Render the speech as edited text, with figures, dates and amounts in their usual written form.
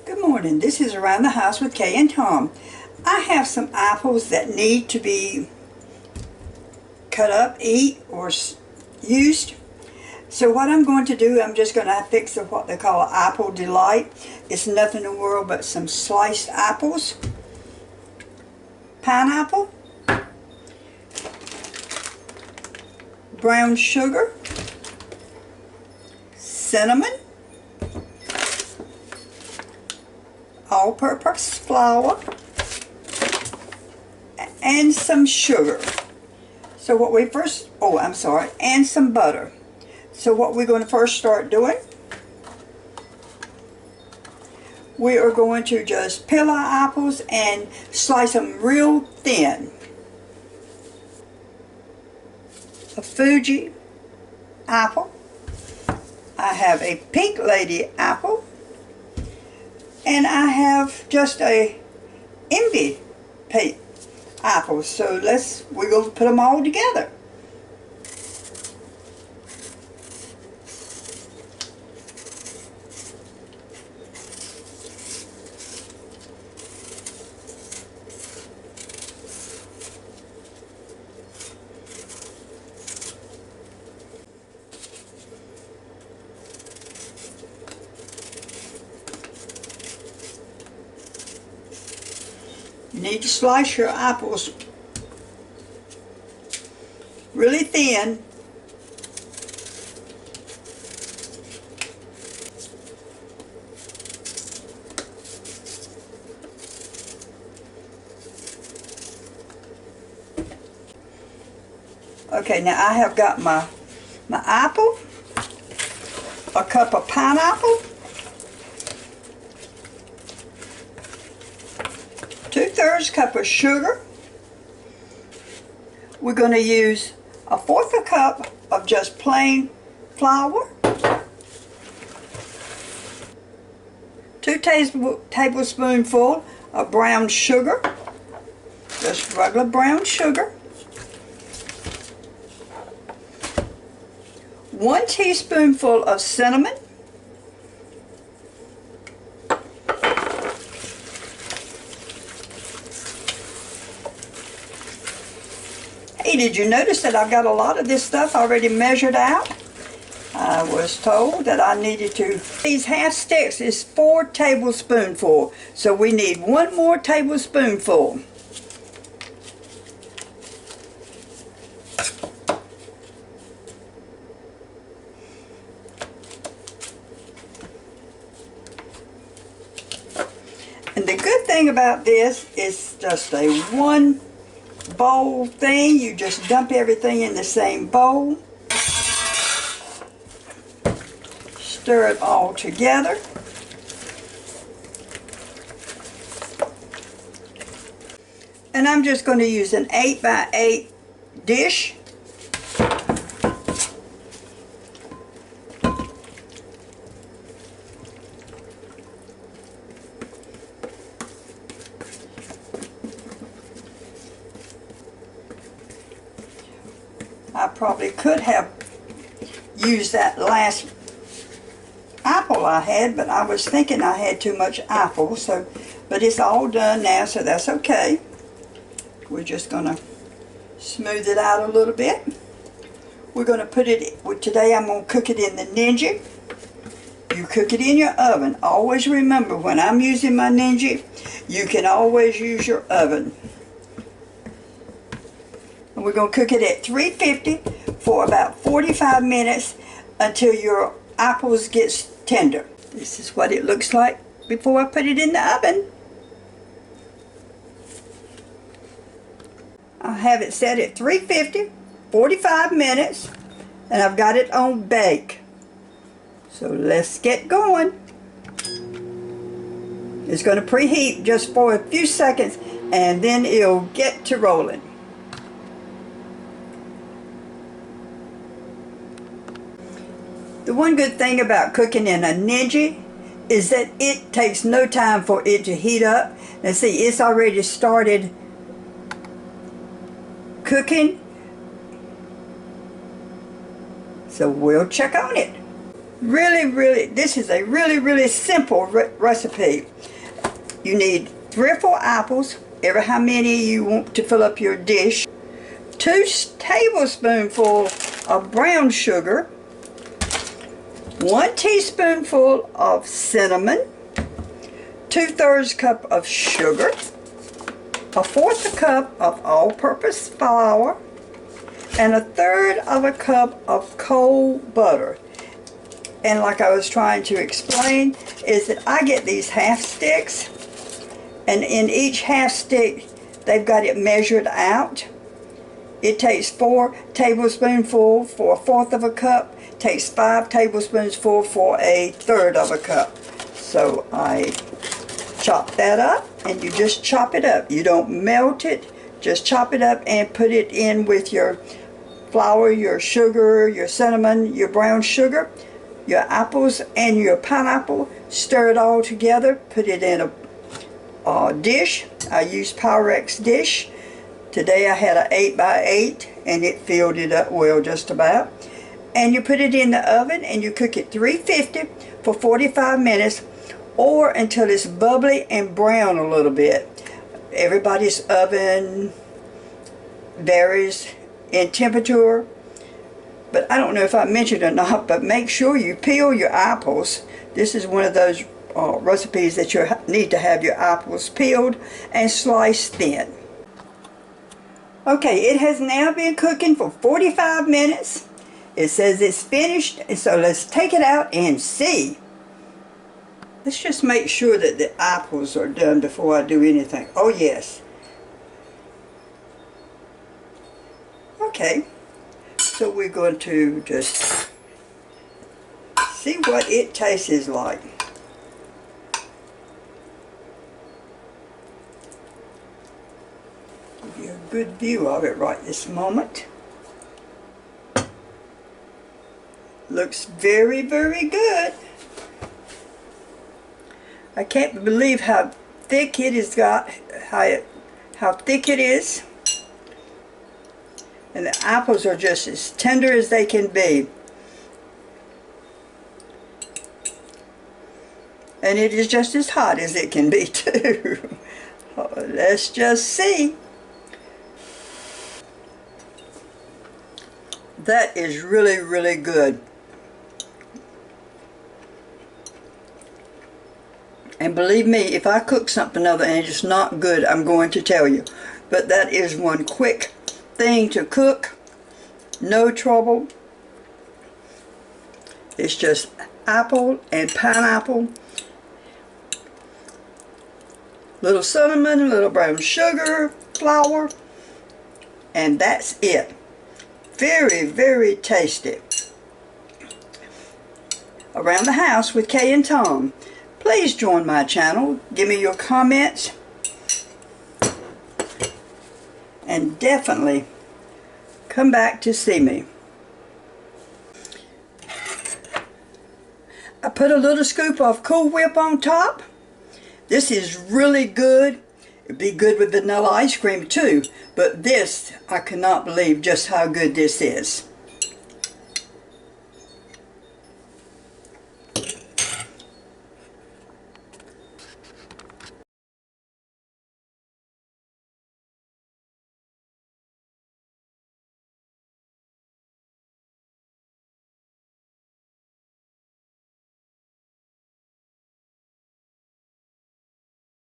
Good morning. This is Around the House with Kay and Tom. I have some apples that need to be cut up, eat, or used. So what I'm going to do, I'm just going to fix what they call an apple delight. It's nothing in the world but some sliced apples, pineapple, brown sugar, cinnamon, all-purpose flour, and some sugar. So what we first, and some butter. So what we're going to first start doing, we are going to just peel our apples and slice them real thin. A Fuji apple. I have a Pink Lady apple. And I have just a Envy apple. So we're going to put them all together. You need to slice your apples really thin. Okay, now I have got my apple, a cup of pineapple, 2/3 cup of sugar. We're going to use 1/4 cup of just plain flour, 2 tablespoonfuls of brown sugar, just regular brown sugar, 1 teaspoonful of cinnamon, Hey, did you notice that I got a lot of this stuff already measured out? I was told that I needed to. These half sticks is 4 tablespoonfuls, so we need 1 more tablespoonful. And the good thing about this is just a one bowl thing. You just dump everything in the same bowl. Stir it all together. And I'm just going to use an 8x8 dish. I probably could have used that last apple I had, but I was thinking I had too much apple, but it's all done now, so that's okay. We're just going to smooth it out a little bit. We're going to put it, today I'm going to cook it in the Ninja. You cook it in your oven. Always remember, when I'm using my Ninja, you can always use your oven. And we're going to cook it at 350 for about 45 minutes until your apples get tender. This is what it looks like before I put it in the oven. I have it set at 350, 45 minutes, and I've got it on bake. So let's get going. It's going to preheat just for a few seconds, and then it'll get to rolling. The one good thing about cooking in a Ninja is that it takes no time for it to heat up. Now see, it's already started cooking. So we'll check on it. This is a really simple recipe. You need 3 or 4 apples, ever how many you want to fill up your dish. 2 tablespoonfuls of brown sugar, 1 teaspoonful of cinnamon, 2/3 cup of sugar, 1/4 cup of all-purpose flour, and 1/3 cup of cold butter. And like I was trying to explain, is that I get these half sticks, and in each half stick they've got it measured out. It takes 4 tablespoonfuls for 1/4 cup, takes 5 tablespoonfuls for 1/3 cup. So I chop that up, and you just chop it up. You don't melt it, just chop it up and put it in with your flour, your sugar, your cinnamon, your brown sugar, your apples, and your pineapple. Stir it all together, put it in a dish. I use Pyrex dish. Today I had an 8x8 and it filled it up well, just about. And you put it in the oven and you cook it 350 for 45 minutes or until it's bubbly and brown a little bit. Everybody's oven varies in temperature, but I don't know if I mentioned or not, but make sure you peel your apples. This is one of those recipes that you need to have your apples peeled and sliced thin. Okay, it has now been cooking for 45 minutes. It says it's finished, so let's take it out and see. Let's just make sure that the apples are done before I do anything. Oh yes. Okay, so we're going to just see what it tastes like. Give you a good view of it right this moment. Looks very good. I can't believe how thick it has got, how thick it is. And the apples are just as tender as they can be. And it is just as hot as it can be too. Let's just see. That is really good. And believe me, if I cook something other and it's not good, I'm going to tell you. But that is one quick thing to cook. No trouble. It's just apple and pineapple. Little cinnamon, a little brown sugar, flour. And that's it. Very tasty. Around the House with Kay and Tom. Please join my channel. Give me your comments. And definitely come back to see me. I put a little scoop of Cool Whip on top. This is really good. It'd be good with vanilla ice cream too. But this, I cannot believe just how good this is.